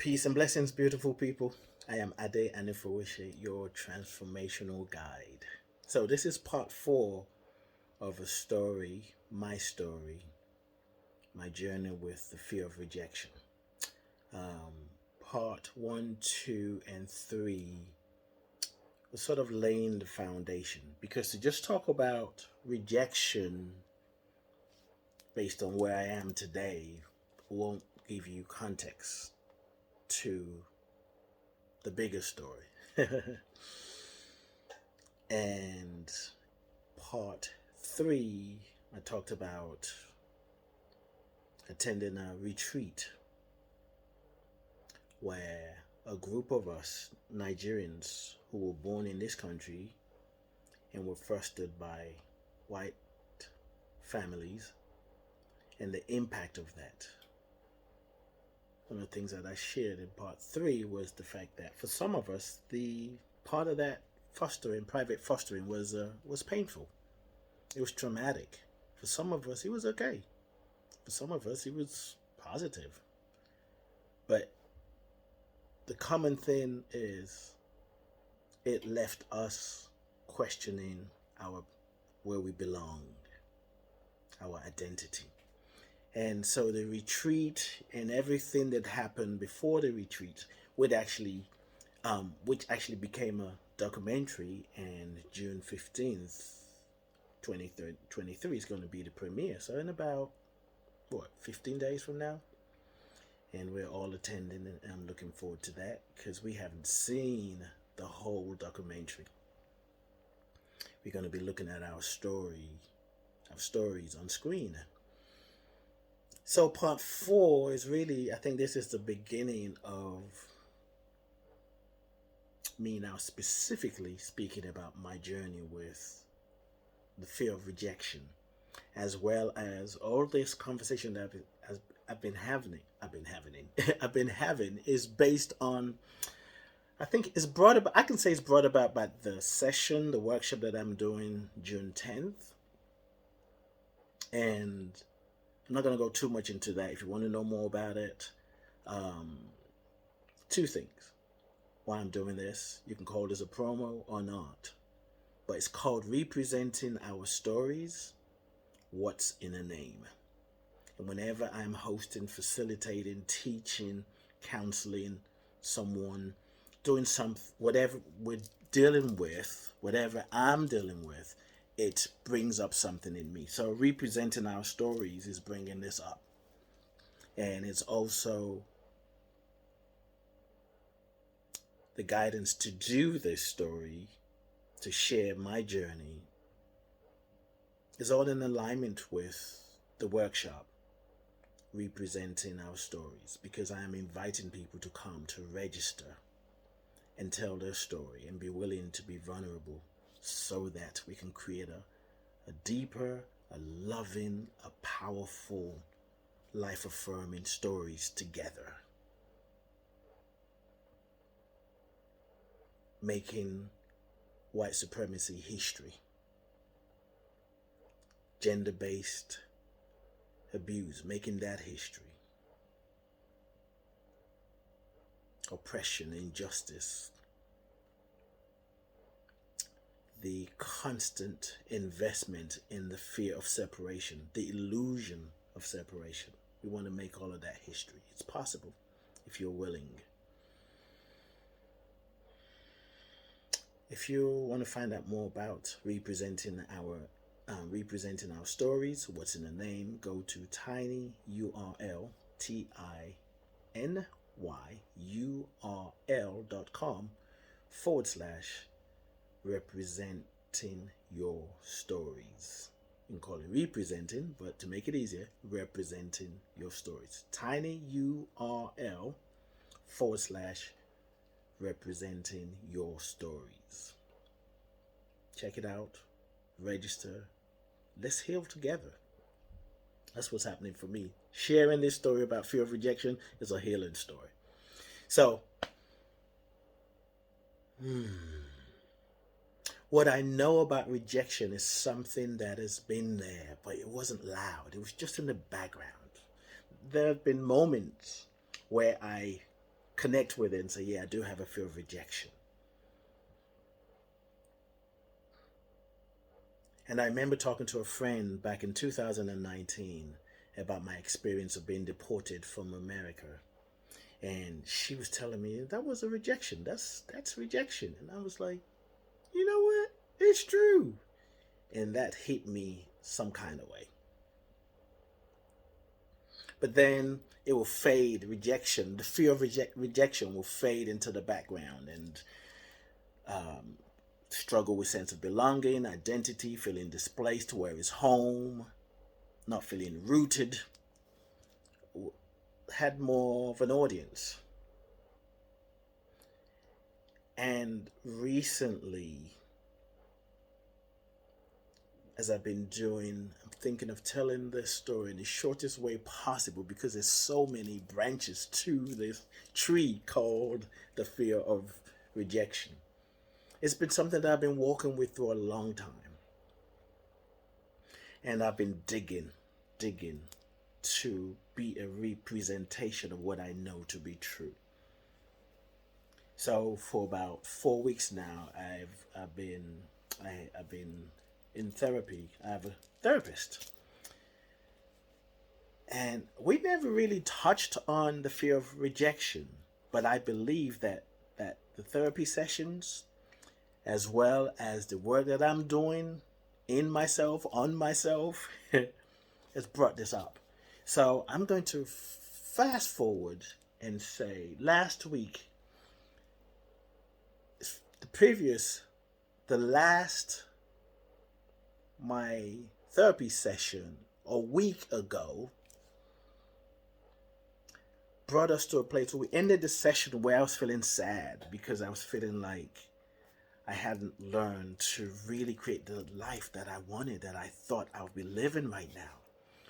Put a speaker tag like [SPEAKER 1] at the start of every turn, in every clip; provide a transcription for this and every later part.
[SPEAKER 1] Peace and blessings, beautiful people. I am Ade Anifuwishe, your transformational guide. So, this is part four of a story, my journey with the fear of rejection. Part one, two, and three was sort of laying the foundation because to just talk about rejection based on where I am today won't give you context to the bigger story. And part three, I talked about attending a retreat where a group of us, Nigerians who were born in this country and were fostered by white families, and the impact of that. One of the things that I shared in part three was the fact that for some of us, the part of that private fostering was painful. It was traumatic. For some of us, it was okay. For some of us, it was positive. But the common thing is it left us questioning where we belonged, our identity. And so the retreat and everything that happened before the retreat which actually became a documentary, and June 15th, 2023 is going to be the premiere. So in about, 15 days from now? And we're all attending, and I'm looking forward to that because we haven't seen the whole documentary. We're going to be looking at our stories on screen. So part four is really, I think this is the beginning of me now specifically speaking about my journey with the fear of rejection, as well as all this conversation that I've been having is based on, I think it's brought about, I can say it's brought about by the workshop that I'm doing June 10th. And I'm not going to go too much into that. If you want to know more about it, two things. Why I'm doing this, you can call this a promo or not, but it's called Representing Our Stories, What's in a Name. And whenever I'm hosting, facilitating, teaching, counseling someone, doing whatever we're dealing with, whatever I'm dealing with, it brings up something in me. So representing our stories is bringing this up. And it's also the guidance to do this story, to share my journey, is all in alignment with the workshop, Representing Our Stories, because I am inviting people to come to register and tell their story and be willing to be vulnerable, so that we can create a deeper, a loving, a powerful, life-affirming stories together. Making white supremacy history. Gender-based abuse, making that history. Oppression, injustice, the constant investment in the fear of separation, the illusion of separation. We want to make all of that history. It's possible if you're willing. If you want to find out more about representing our stories, what's in the name, go to tinyurl.com/representing your stories. You can call it representing, but to make it easier, representing your stories. tinyurl/representing your stories. Check it out, register, let's heal together. That's what's happening for me. Sharing this story about fear of rejection is a healing story. So, what I know about rejection is something that has been there, but it wasn't loud. It was just in the background. There have been moments where I connect with it and say, yeah, I do have a fear of rejection. And I remember talking to a friend back in 2019 about my experience of being deported from America. And she was telling me that was a rejection. That's rejection. And I was like, you know what? It's true. And that hit me some kind of way. But then it will fade. Rejection, the fear of rejection will fade into the background, and struggle with sense of belonging, identity, feeling displaced, where is home, not feeling rooted, had more of an audience. And recently, as I've been doing, I'm thinking of telling this story in the shortest way possible, because there's so many branches to this tree called the fear of rejection. It's been something that I've been walking with for a long time. And I've been digging to be a representation of what I know to be true. So for about 4 weeks now, I've been in therapy. I have a therapist, and we never really touched on the fear of rejection. But I believe that the therapy sessions, as well as the work that I'm doing in myself, on myself, has brought this up. So I'm going to fast forward and say last week, the previous, the last, my therapy session a week ago brought us to a place where we ended the session where I was feeling sad, because I was feeling like I hadn't learned to really create the life that I wanted, that I thought I would be living right now.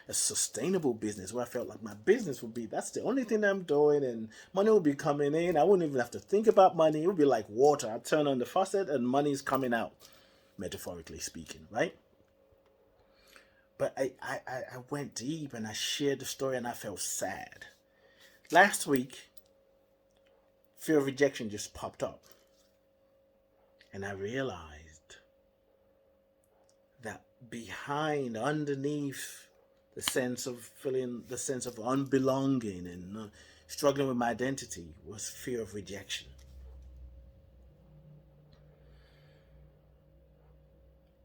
[SPEAKER 1] A sustainable business where I felt like my business would be, that's the only thing I'm doing, and money will be coming in. I wouldn't even have to think about money. It would be like water. I turn on the faucet and money's coming out, metaphorically speaking, right? But I went deep and I shared the story and I felt sad. Last week, fear of rejection just popped up. And I realized that behind, underneath the sense of feeling, the sense of unbelonging and struggling with my identity, was fear of rejection.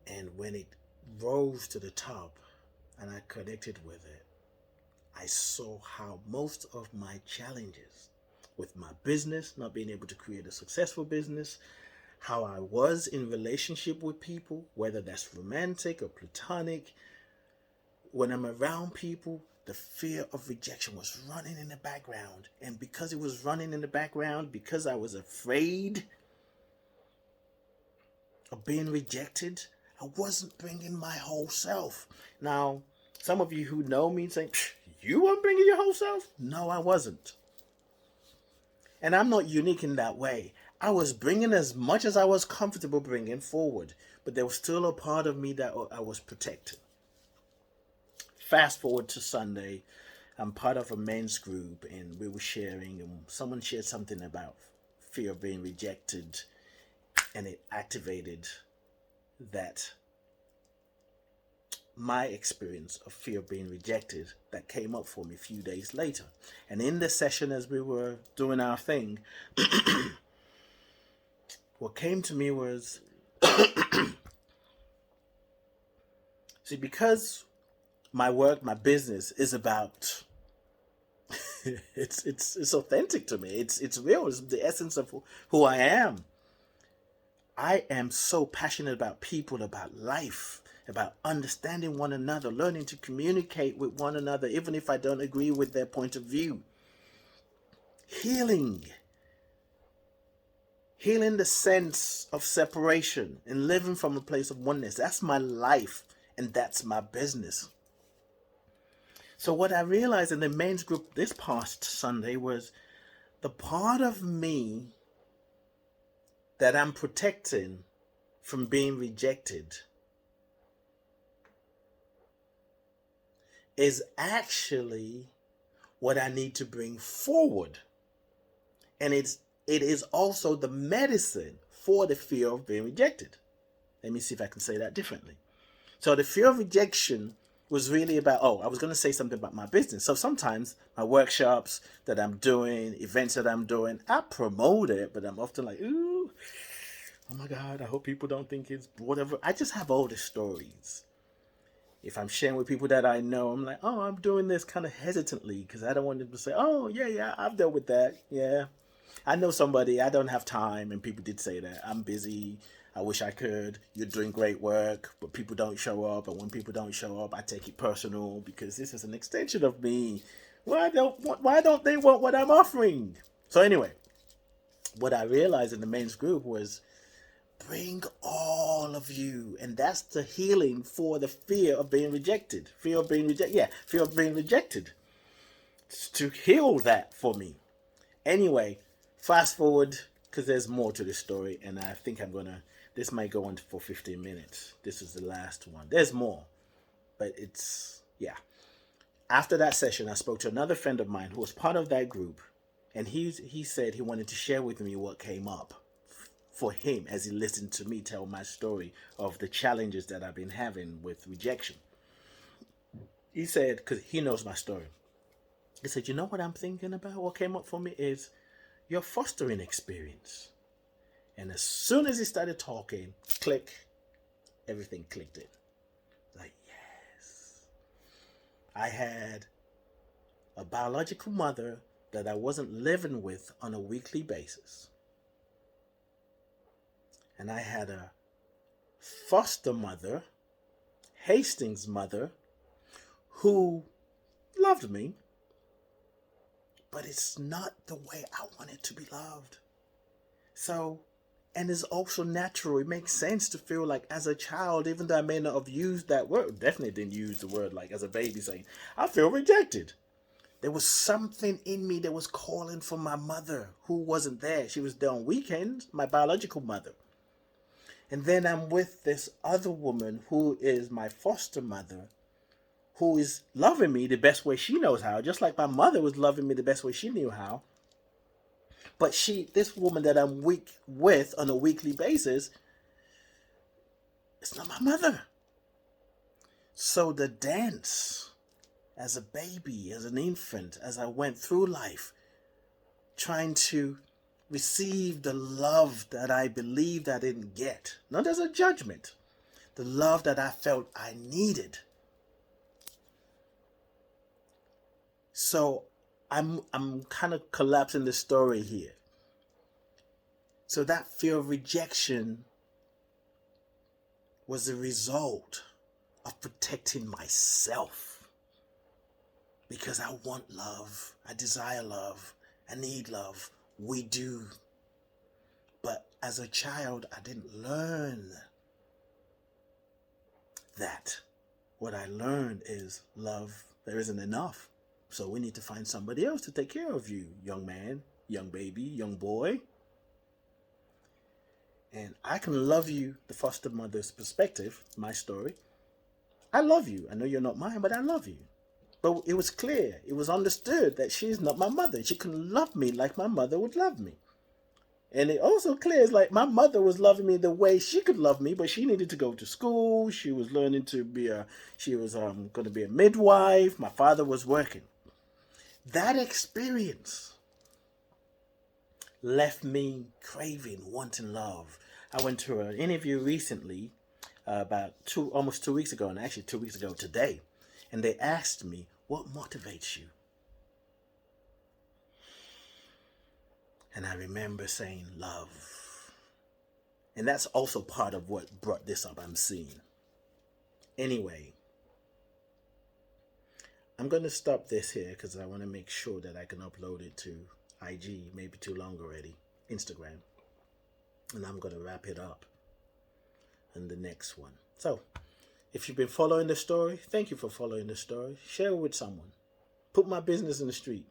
[SPEAKER 1] And when it rose to the top and I connected with it, I saw how most of my challenges with my business, not being able to create a successful business, how I was in relationship with people, whether that's romantic or platonic, when I'm around people, the fear of rejection was running in the background. And because it was running in the background, because I was afraid of being rejected, I wasn't bringing my whole self. Now, some of you who know me say, you weren't bringing your whole self? No, I wasn't. And I'm not unique in that way. I was bringing as much as I was comfortable bringing forward, but there was still a part of me that I was protecting. Fast forward to Sunday, I'm part of a men's group and we were sharing, and someone shared something about fear of being rejected, and it activated that my experience of fear of being rejected that came up for me a few days later. And in the session, as we were doing our thing, what came to me was, see, because my work, my business is about, it's authentic to me. It's real. It's the essence of who I am. I am so passionate about people, about life, about understanding one another, learning to communicate with one another, even if I don't agree with their point of view. Healing the sense of separation and living from a place of oneness. That's my life and that's my business. So what I realized in the men's group this past Sunday was the part of me that I'm protecting from being rejected is actually what I need to bring forward And it is also the medicine for the fear of being rejected. Let me see if I can say that differently. So the fear of rejection was really about, I was going to say something about my business. So sometimes my workshops that I'm doing, events that I'm doing, I promote it, but I'm often like, ooh, oh my God, I hope people don't think it's whatever. I just have all the stories. If I'm sharing with people that I know, I'm like, I'm doing this kind of hesitantly because I don't want them to say, yeah, I've dealt with that. Yeah, I know somebody, I don't have time. And people did say that. I'm busy. I wish I could. You're doing great work, but people don't show up. And when people don't show up, I take it personal because this is an extension of me. Why don't they want what I'm offering? So anyway, what I realized in the men's group was bring all of you. And that's the healing for the fear of being rejected. Fear of being rejected. Yeah, fear of being rejected. It's to heal that for me. Anyway, fast forward because there's more to this story, and I think this might go on for 15 minutes. This is the last one. There's more, but yeah. After that session, I spoke to another friend of mine who was part of that group, and he said he wanted to share with me what came up for him as he listened to me tell my story of the challenges that I've been having with rejection. He said, because he knows my story, he said, you know what I'm thinking about? What came up for me is your fostering experience. And as soon as he started talking, click, everything clicked in. Like, yes. I had a biological mother that I wasn't living with on a weekly basis. And I had a foster mother, Hastings' mother, who loved me, but it's not the way I wanted to be loved. So, and it's also natural. It makes sense to feel like as a child, even though I may not have used that word, definitely didn't use the word like as a baby saying, I feel rejected. There was something in me that was calling for my mother who wasn't there. She was there on weekends, my biological mother. And then I'm with this other woman who is my foster mother, who is loving me the best way she knows how, just like my mother was loving me the best way she knew how. But this woman that I'm with on a weekly basis, it's not my mother. So the dance as a baby, as an infant, as I went through life, trying to receive the love that I believed I didn't get, not as a judgment, the love that I felt I needed. So I'm kind of collapsing the story here. So that fear of rejection was a result of protecting myself. Because I want love, I desire love, I need love. We do. But as a child, I didn't learn that. What I learned is love, there isn't enough. So we need to find somebody else to take care of you, young man, young baby, young boy. And I can love you, the foster mother's perspective, my story. I love you. I know you're not mine, but I love you. But it was clear, it was understood that she's not my mother. She couldn't love me like my mother would love me. And it also clears like my mother was loving me the way she could love me, but she needed to go to school. She was learning to be going to be a midwife. My father was working. That experience left me craving, wanting love. I went to an interview recently, about almost 2 weeks ago, and actually 2 weeks ago today. And they asked me, what motivates you? And I remember saying love. And that's also part of what brought this up, I'm seeing. Anyway, I'm going to stop this here because I want to make sure that I can upload it to IG, maybe too long already, Instagram. And I'm going to wrap it up in the next one. So, if you've been following the story, thank you for following the story. Share it with someone. Put my business in the street.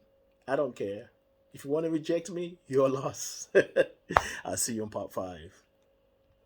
[SPEAKER 1] I don't care. If you want to reject me, your loss. I'll see you on part 5.